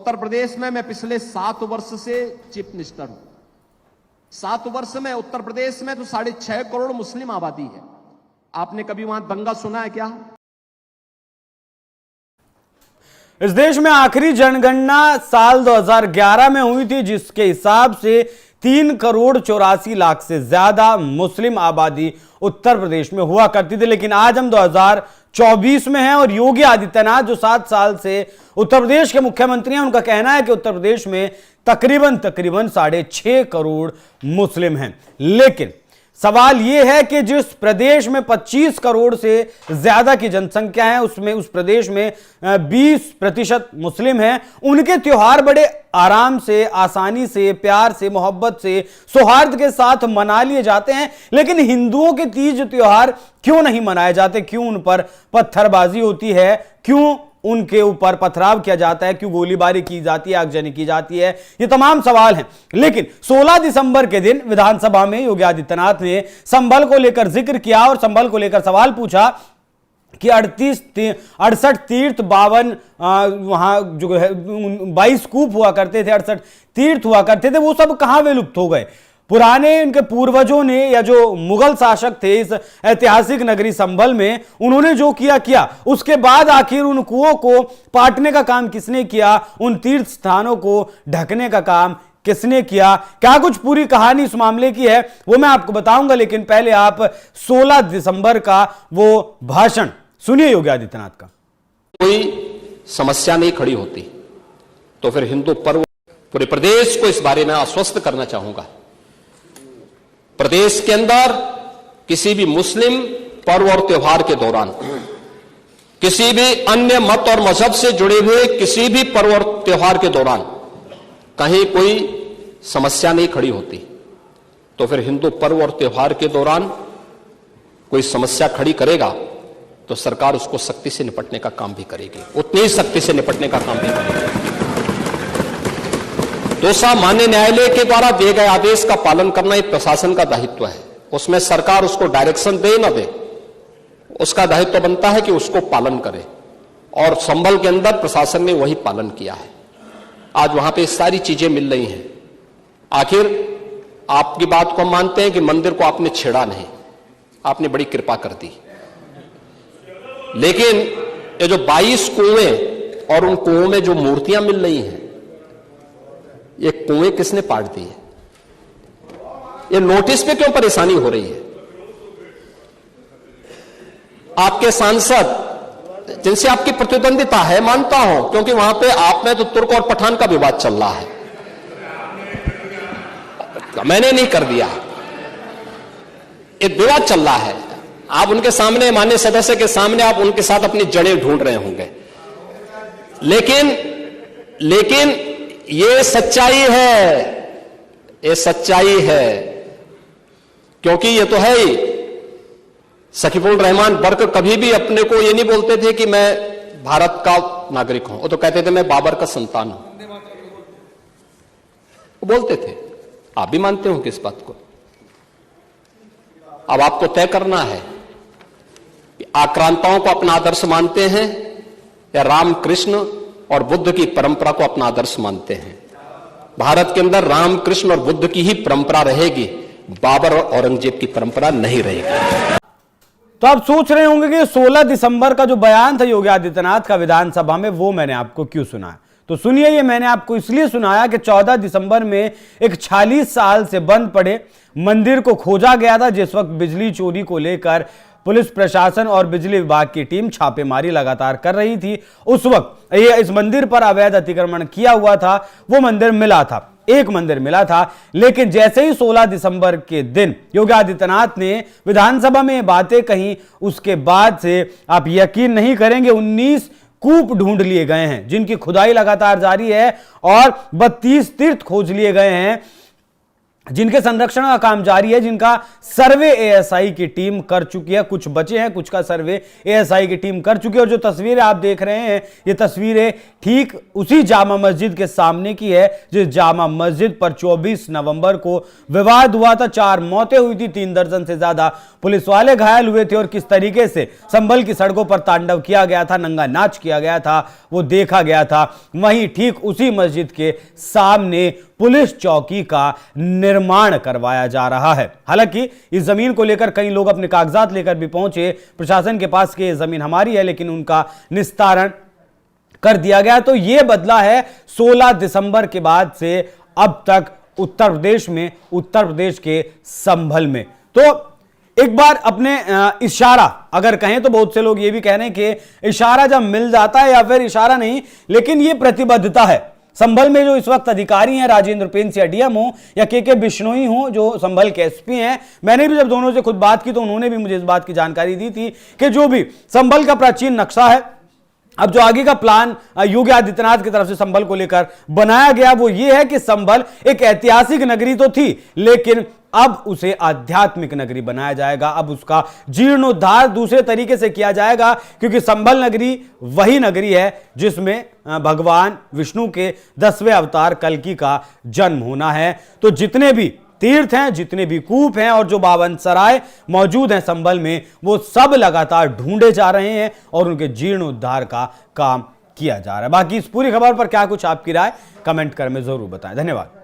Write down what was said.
उत्तर प्रदेश में मैं पिछले 7 वर्ष से चीफ मिनिस्टर हूं। 7 वर्ष में उत्तर प्रदेश में तो 6.5 करोड़ मुस्लिम आबादी है। आपने कभी वहां दंगा सुना है क्या? इस देश में आखिरी जनगणना साल 2011 में हुई थी, जिसके हिसाब से 3 करोड़ 84 लाख से ज्यादा मुस्लिम आबादी उत्तर प्रदेश में हुआ करती थी। लेकिन आज हम 2024 में हैं और योगी आदित्यनाथ जो 7 साल से उत्तर प्रदेश के मुख्यमंत्री हैं, उनका कहना है कि उत्तर प्रदेश में तकरीबन 6.5 करोड़ मुस्लिम हैं। लेकिन सवाल यह है कि जिस प्रदेश में 25 करोड़ से ज्यादा की जनसंख्या है, उस प्रदेश में 20% मुस्लिम हैं। उनके त्योहार बड़े आराम से, आसानी से, प्यार से, मोहब्बत से, सौहार्द के साथ मना लिए जाते हैं। लेकिन हिंदुओं के तीज त्योहार क्यों नहीं मनाए जाते? क्यों उन पर पत्थरबाजी होती है? क्यों उनके ऊपर पथराव किया जाता है? क्यों गोलीबारी की जाती है, आगजनी की जाती है? ये तमाम सवाल हैं। लेकिन 16 दिसंबर के दिन विधानसभा में योगी आदित्यनाथ ने संभल को लेकर जिक्र किया और संभल को लेकर सवाल पूछा कि 68 तीर्थ 52 वहां जो है 22 कूप हुआ करते थे, 68 तीर्थ हुआ करते थे, वो सब कहां विलुप्त हो गए? पुराने इनके पूर्वजों ने या जो मुगल शासक थे इस ऐतिहासिक नगरी संभल में, उन्होंने जो किया उसके बाद आखिर उन कुओं को पाटने का काम किसने किया? उन तीर्थ स्थानों को ढकने का काम किसने किया? क्या कुछ पूरी कहानी इस मामले की है वो मैं आपको बताऊंगा। लेकिन पहले आप 16 दिसंबर का वो भाषण सुनिए योगी आदित्यनाथ का। कोई समस्या नहीं खड़ी होती तो फिर हिंदू पर्व, पूरे प्रदेश को इस बारे में आश्वस्त करना चाहूंगा, प्रदेश के अंदर किसी भी मुस्लिम पर्व और त्योहार के दौरान, किसी भी अन्य मत और मजहब से जुड़े हुए किसी भी पर्व और त्योहार के दौरान कहीं कोई समस्या नहीं खड़ी होती तो फिर हिंदू पर्व और त्योहार के दौरान कोई समस्या खड़ी करेगा तो सरकार उसको सख्ती से निपटने का काम भी करेगी, उतनी ही सख्ती से निपटने का काम भी करेगी। दोसा मान्य न्यायालय के द्वारा दिए गए आदेश का पालन करना एक प्रशासन का दायित्व है। उसमें सरकार उसको डायरेक्शन दे ना दे, उसका दायित्व बनता है कि उसको पालन करे, और संभल के अंदर प्रशासन ने वही पालन किया है। आज वहां पे सारी चीजें मिल रही हैं। आखिर आपकी बात को हम मानते हैं कि मंदिर को आपने छेड़ा नहीं, आपने बड़ी कृपा कर दी। लेकिन ये जो 22 कुएं और उन कुओं में जो मूर्तियां मिल रही हैं, ये कुएं किसने पाट दी है? ये नोटिस पे क्यों परेशानी हो रही है? आपके सांसद जिनसे आपकी प्रतिद्वंदिता है, मानता हूं, क्योंकि वहां पे आप में तो तुर्क और पठान का विवाद चल रहा है, मैंने नहीं कर दिया, एक विवाद चल रहा है। आप उनके सामने, माननीय सदस्य के सामने, आप उनके साथ अपनी जड़ें ढूंढ रहे होंगे। लेकिन ये सच्चाई है, ये सच्चाई है, क्योंकि ये तो है ही। सकीफुल रहमान बर्क कभी भी अपने को ये नहीं बोलते थे कि मैं भारत का नागरिक हूं, वो तो कहते थे मैं बाबर का संतान हूं, वो बोलते थे। आप भी मानते हो किस बात को? अब आपको तय करना है कि आक्रांताओं को अपना आदर्श मानते हैं या राम कृष्ण और बुद्ध की परंपरा को अपना आदर्श मानते हैं। भारत के अंदर राम कृष्ण और बुद्ध की ही परंपरा रहेगी, बाबर और औरंगजेब की परंपरा नहीं रहेगी। तो आप सोच रहे होंगे कि 16 दिसंबर का जो बयान था योगी आदित्यनाथ का विधानसभा में, वो मैंने आपको क्यों सुनाया? तो सुनिए, ये मैंने आपको इसलिए सुनाया कि 14 दिसंबर में एक 46 साल से बंद पड़े मंदिर को खोजा गया था। जिस वक्त बिजली चोरी को लेकर पुलिस प्रशासन और बिजली विभाग की टीम छापेमारी लगातार कर रही थी, उस वक्त ये इस मंदिर पर अवैध अतिक्रमण किया हुआ था। वो मंदिर मिला था, एक मंदिर मिला था। लेकिन जैसे ही 16 दिसंबर के दिन योगी आदित्यनाथ ने विधानसभा में बातें कही, उसके बाद से आप यकीन नहीं करेंगे 19 कूप ढूंढ लिए गए हैं, जिनकी खुदाई लगातार जारी है, और 32 तीर्थ खोज लिए गए हैं। जिनके संरक्षण का काम जारी है, जिनका सर्वे एएसआई की टीम कर चुकी है। कुछ बचे हैं, कुछ का सर्वे एएसआई की टीम कर चुकी है। और जो तस्वीरें आप देख रहे हैं, ये तस्वीरें ठीक उसी जामा मस्जिद के सामने की है जिस जामा मस्जिद पर 24 नवंबर को विवाद हुआ था। 4 मौतें हुई थी, 3 दर्जन से ज्यादा पुलिस वाले घायल हुए थे। और किस तरीके से संभल की सड़कों पर तांडव किया गया था, नंगा नाच किया गया था, वो देखा गया था। वहीं ठीक उसी मस्जिद के सामने पुलिस चौकी का निर्माण करवाया जा रहा है। हालांकि इस जमीन को लेकर कई लोग अपने कागजात लेकर भी पहुंचे प्रशासन के पास कि यह जमीन हमारी है, लेकिन उनका निस्तारण कर दिया गया। तो यह बदला है 16 दिसंबर के बाद से अब तक उत्तर प्रदेश में, उत्तर प्रदेश के संभल में। तो एक बार अपने इशारा अगर कहें तो बहुत से लोग ये भी कह रहे हैं कि इशारा जब मिल जाता है, या फिर इशारा नहीं लेकिन यह प्रतिबद्धता है। संभल में जो इस वक्त अधिकारी हैं, राजेंद्र पेंसिया डीएम हो या के बिश्नोई हो जो संभल के एसपी हैं, मैंने भी जब दोनों से खुद बात की तो उन्होंने भी मुझे इस बात की जानकारी दी थी कि जो भी संभल का प्राचीन नक्शा है, अब जो आगे का प्लान योगी आदित्यनाथ की तरफ से संभल को लेकर बनाया गया वो ये है कि संभल एक ऐतिहासिक नगरी तो थी, लेकिन अब उसे आध्यात्मिक नगरी बनाया जाएगा। अब उसका जीर्णोद्धार दूसरे तरीके से किया जाएगा, क्योंकि संभल नगरी वही नगरी है जिसमें भगवान विष्णु के 10वें अवतार कल्कि का जन्म होना है। तो जितने भी तीर्थ हैं, जितने भी कूप हैं और जो 52 सराय मौजूद हैं संभल में, वो सब लगातार ढूंढे जा रहे हैं और उनके जीर्णोद्धार का काम किया जा रहा है। बाकी इस पूरी खबर पर क्या कुछ आपकी राय कमेंट कर में जरूर बताएं। धन्यवाद।